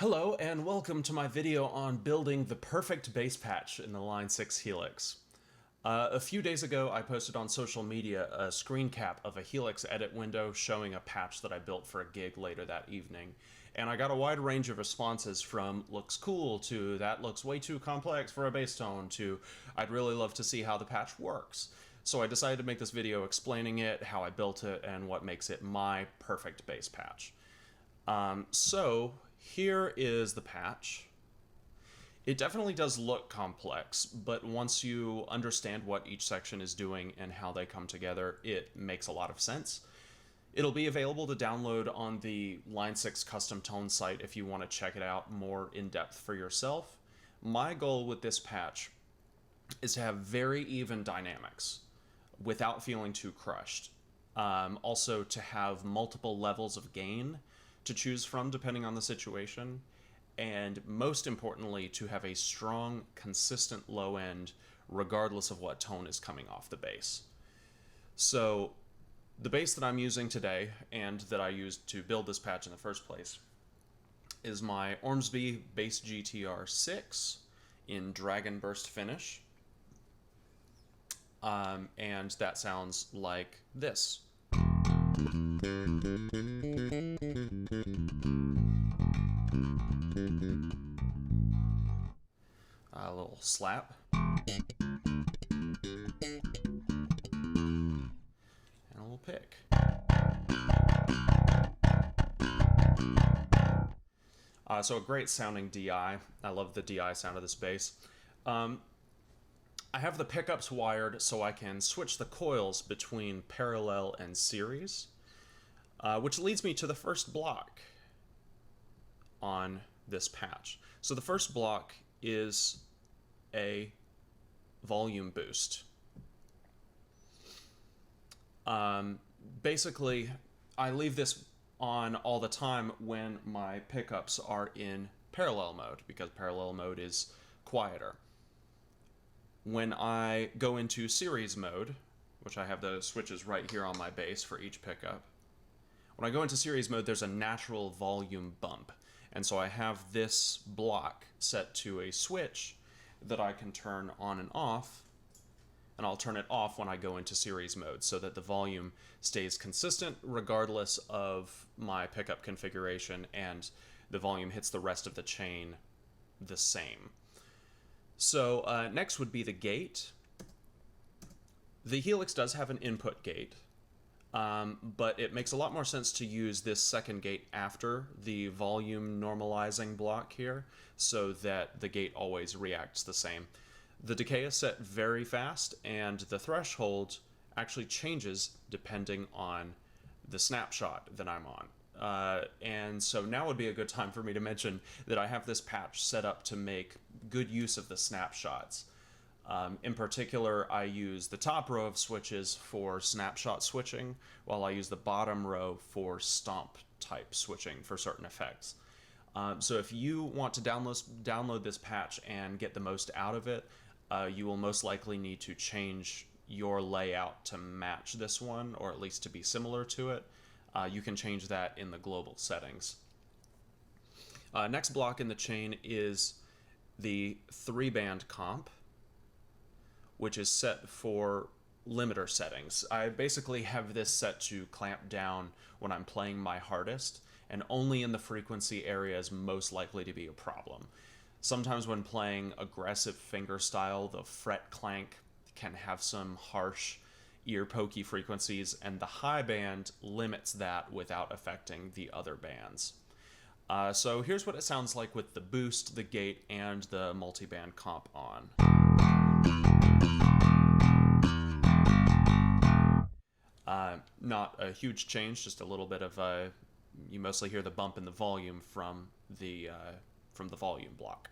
Hello and welcome to my video on building the perfect bass patch in the Line 6 Helix. A few days ago I posted on social media a screen cap of a Helix edit window showing a patch that I built for a gig later that evening, and I got a wide range of responses from looks cool to that looks way too complex for a bass tone to I'd really love to see how the patch works. So I decided to make this video explaining it, how I built it, and what makes it my perfect bass patch. So here is the patch. It definitely does look complex, but once you understand what each section is doing and how they come together, it makes a lot of sense. It'll be available to download on the Line 6 custom tone site if you want to check it out more in depth for yourself. My goal with this patch is to have very even dynamics without feeling too crushed. Also to have multiple levels of gain to choose from depending on the situation, and most importantly to have a strong, consistent low end regardless of what tone is coming off the bass. So the bass that I'm using today and that I used to build this patch in the first place is my Ormsby Bass GTR 6 in Dragon Burst finish, and that sounds like this. A little slap. And a little pick. So a great sounding DI. I love the DI sound of this bass. I have the pickups wired so I can switch the coils between parallel and series, which leads me to the first block on this patch. So the first block is a volume boost. Basically, I leave this on all the time when my pickups are in parallel mode, because parallel mode is quieter. When I go into series mode, which I have the switches right here on my bass for each pickup, when I go into series mode, there's a natural volume bump. And so I have this block set to a switch that I can turn on and off, and I'll turn it off when I go into series mode so that the volume stays consistent regardless of my pickup configuration, and the volume hits the rest of the chain the same. So next would be the gate. The Helix does have an input gate, but it makes a lot more sense to use this second gate after the volume normalizing block here so that the gate always reacts the same. The decay is set very fast, and the threshold actually changes depending on the snapshot that I'm on. And so now would be a good time for me to mention that I have this patch set up to make good use of the snapshots. In particular, I use the top row of switches for snapshot switching, while I use the bottom row for stomp type switching for certain effects. So if you want to download this patch and get the most out of it, you will most likely need to change your layout to match this one, or at least to be similar to it. You can change that in the global settings. Next block in the chain is the 3-band comp, which is set for limiter settings. I basically have this set to clamp down when I'm playing my hardest, and only in the frequency areas most likely to be a problem. Sometimes when playing aggressive fingerstyle, the fret clank can have some harsh ear pokey frequencies, and the high band limits that without affecting the other bands. So here's what it sounds like with the boost, the gate, and the multi-band comp on. Not a huge change, just a little bit of you mostly hear the bump in the volume from the volume block.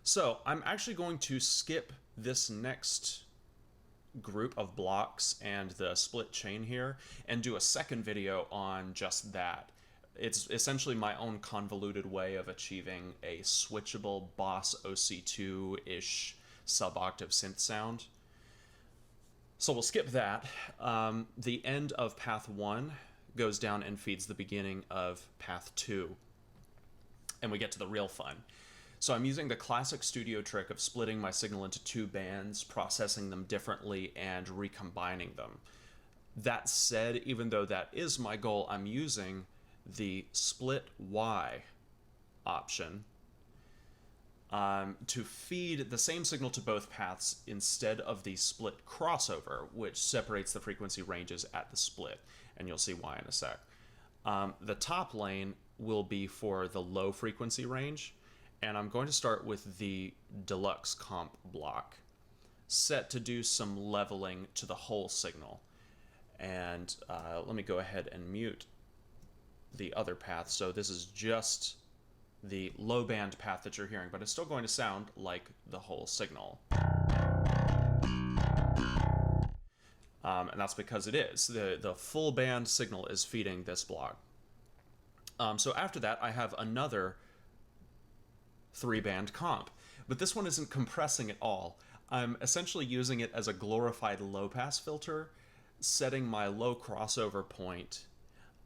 So I'm actually going to skip this next group of blocks and the split chain here and do a second video on just that. It's essentially my own convoluted way of achieving a switchable Boss OC2-ish sub-octave synth sound. So we'll skip that. The end of path 1 goes down and feeds the beginning of path 2. and we get to the real fun. So I'm using the classic studio trick of splitting my signal into two bands, processing them differently, and recombining them. That said, even though that is my goal, I'm using the split Y option to feed the same signal to both paths instead of the split crossover, which separates the frequency ranges at the split, and you'll see why in a sec. The top lane will be for the low frequency range, and I'm going to start with the deluxe comp block, set to do some leveling to the whole signal. And let me go ahead and mute the other path. So this is just the low band path that you're hearing, but it's still going to sound like the whole signal. And that's because it is. The full band signal is feeding this block. So after that, I have another 3-band comp, but this one isn't compressing at all. I'm essentially using it as a glorified low-pass filter, setting my low crossover point,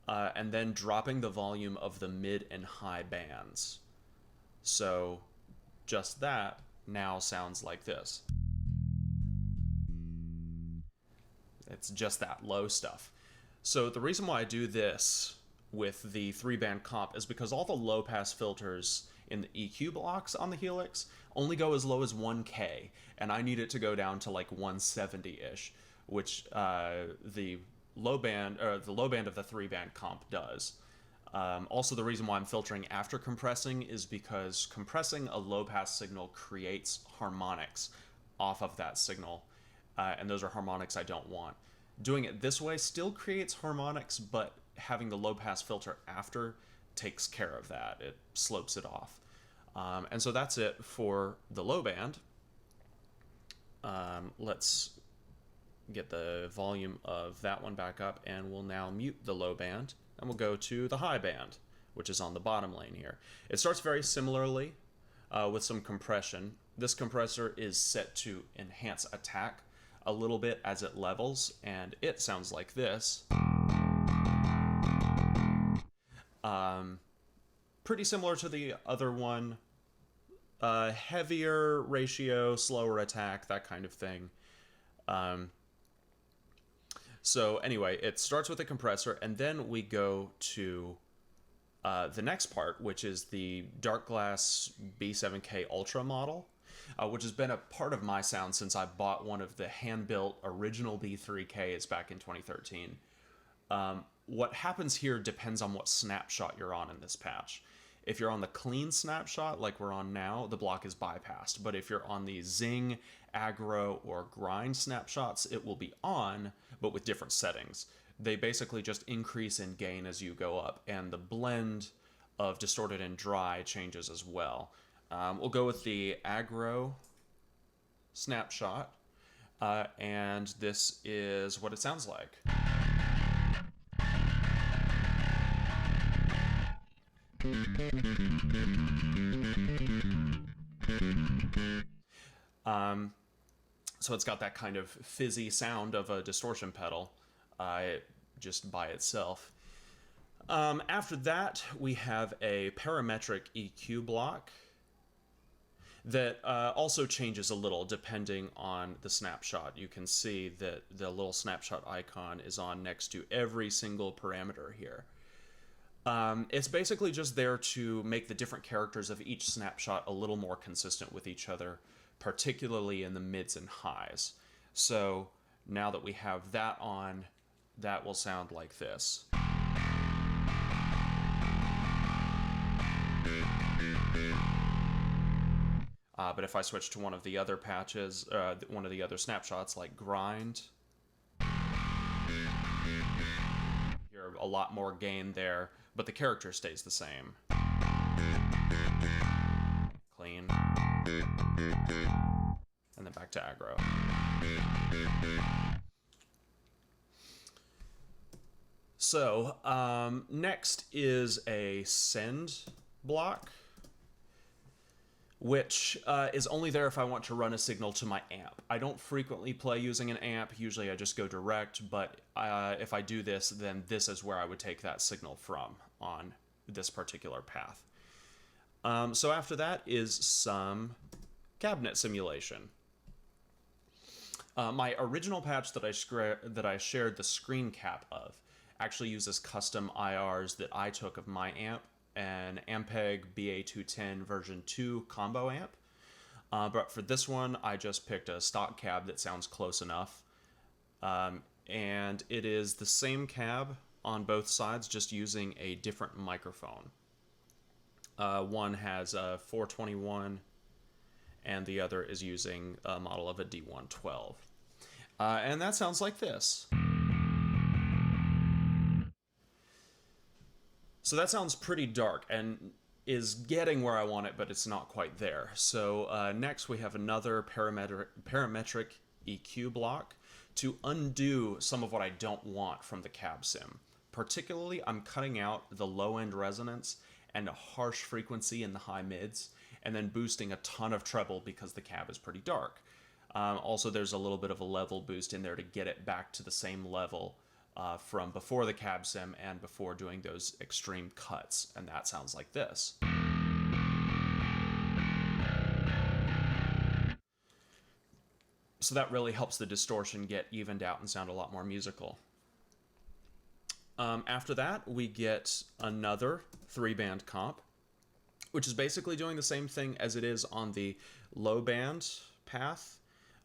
and then dropping the volume of the mid and high bands. So just that now sounds like this. It's just that low stuff. So the reason why I do this with the 3-band comp is because all the low-pass filters in the EQ blocks on the Helix only go as low as 1K, and I need it to go down to like 170-ish, which the low band of the 3-band comp does. Also, the reason why I'm filtering after compressing is because compressing a low-pass signal creates harmonics off of that signal, and those are harmonics I don't want. Doing it this way still creates harmonics, but having the low-pass filter after takes care of that. It slopes it off. And so that's it for the low band. Let's get the volume of that one back up, and we'll now mute the low band, and we'll go to the high band, which is on the bottom lane here. It starts very similarly with some compression. This compressor is set to enhance attack a little bit as it levels, and it sounds like this. Pretty similar to the other one. Heavier ratio, slower attack, that kind of thing. So anyway, it starts with a compressor, and then we go to the next part, which is the Dark Glass B7K Ultra model, which has been a part of my sound since I bought one of the hand-built original B3Ks back in 2013. What happens here depends on what snapshot you're on in this patch. If you're on the clean snapshot, like we're on now, the block is bypassed. But if you're on the zing, aggro, or grind snapshots, it will be on, but with different settings. They basically just increase in gain as you go up, and the blend of distorted and dry changes as well. We'll go with the aggro snapshot, and this is what it sounds like. So it's got that kind of fizzy sound of a distortion pedal just by itself. After that, we have a parametric EQ block that also changes a little depending on the snapshot. You can see that the little snapshot icon is on next to every single parameter here. It's basically just there to make the different characters of each snapshot a little more consistent with each other, particularly in the mids and highs. So now that we have that on, that will sound like this. But if I switch to one of the other patches, one of the other snapshots like grind, hear a lot more gain there, but the character stays the same. Clean. And then back to aggro. So, next is a send block, which is only there if I want to run a signal to my amp. I don't frequently play using an amp. Usually I just go direct, but if I do this, then this is where I would take that signal from on this particular path. So after that is some cabinet simulation. My original patch that I shared the screen cap of actually uses custom IRs that I took of my amp, an Ampeg BA210 version 2 combo amp. But for this one, I just picked a stock cab that sounds close enough. And it is the same cab on both sides, just using a different microphone. One has a 421, and the other is using a model of a D112. And that sounds like this. So that sounds pretty dark and is getting where I want it, but it's not quite there. So next we have another parametric EQ block to undo some of what I don't want from the cab sim. Particularly, I'm cutting out the low-end resonance and a harsh frequency in the high mids, and then boosting a ton of treble because the cab is pretty dark. Also, there's a little bit of a level boost in there to get it back to the same level from before the cab sim and before doing those extreme cuts, and that sounds like this. So that really helps the distortion get evened out and sound a lot more musical. After that, we get another 3-band comp, which is basically doing the same thing as it is on the low band path,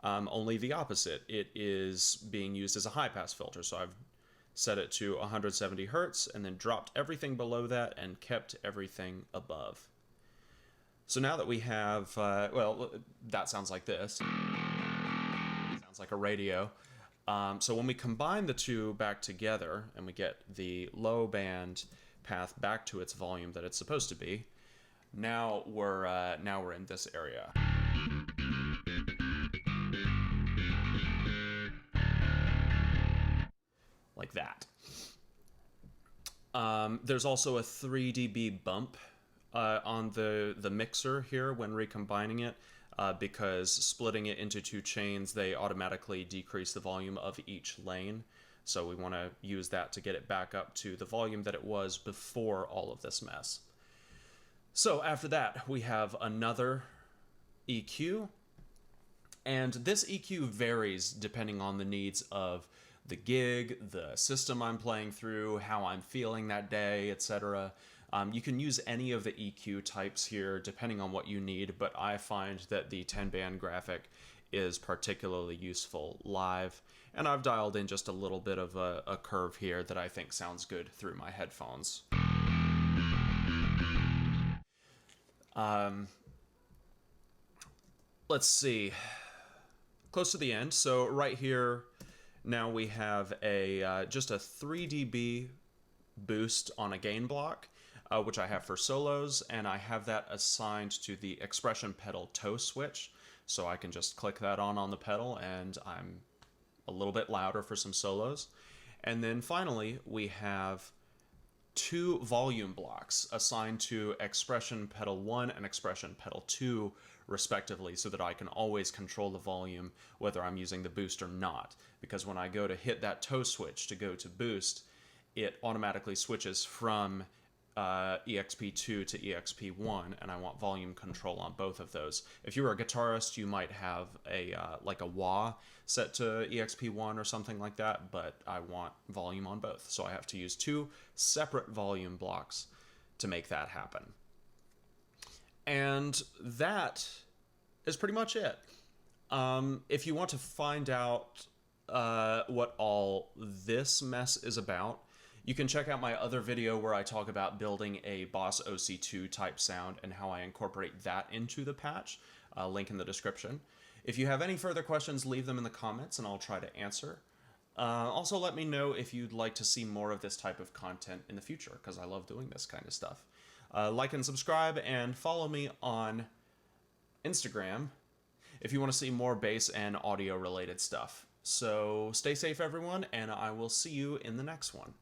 only the opposite. It is being used as a high-pass filter, so I've set it to 170 hertz and then dropped everything below that and kept everything above. So now that we have, well, that sounds like this. It sounds like a radio. So when we combine the two back together and we get the low band path back to its volume that it's supposed to be, now we're in this area. Like that. There's also a 3 dB bump on the mixer here when recombining it, because splitting it into two chains, they automatically decrease the volume of each lane. So we want to use that to get it back up to the volume that it was before all of this mess. So after that, we have another EQ. And this EQ varies depending on the needs of the gig, the system I'm playing through, how I'm feeling that day, etc. You can use any of the EQ types here depending on what you need, but I find that the 10-band graphic is particularly useful live, and I've dialed in just a little bit of a curve here that I think sounds good through my headphones. Let's see. Close to the end, so right here, now we have a just a 3 dB boost on a gain block, which I have for solos, and I have that assigned to the expression pedal toe switch, so I can just click that on the pedal and I'm a little bit louder for some solos. And then finally, we have 2 volume blocks assigned to expression pedal 1 and expression pedal 2 respectively, so that I can always control the volume whether I'm using the boost or not, because when I go to hit that toe switch to go to boost, it automatically switches from EXP2 to EXP1, and I want volume control on both of those. If you were a guitarist, you might have a like a wah set to EXP1 or something like that, but I want volume on both, so I have to use 2 separate volume blocks to make that happen. And that is pretty much it. If you want to find out what all this mess is about, you can check out my other video where I talk about building a Boss OC2 type sound and how I incorporate that into the patch. Link in the description. If you have any further questions, leave them in the comments and I'll try to answer. Also, let me know if you'd like to see more of this type of content in the future, because I love doing this kind of stuff. Like and subscribe, and follow me on Instagram if you want to see more bass and audio related stuff. So stay safe, everyone, and I will see you in the next one.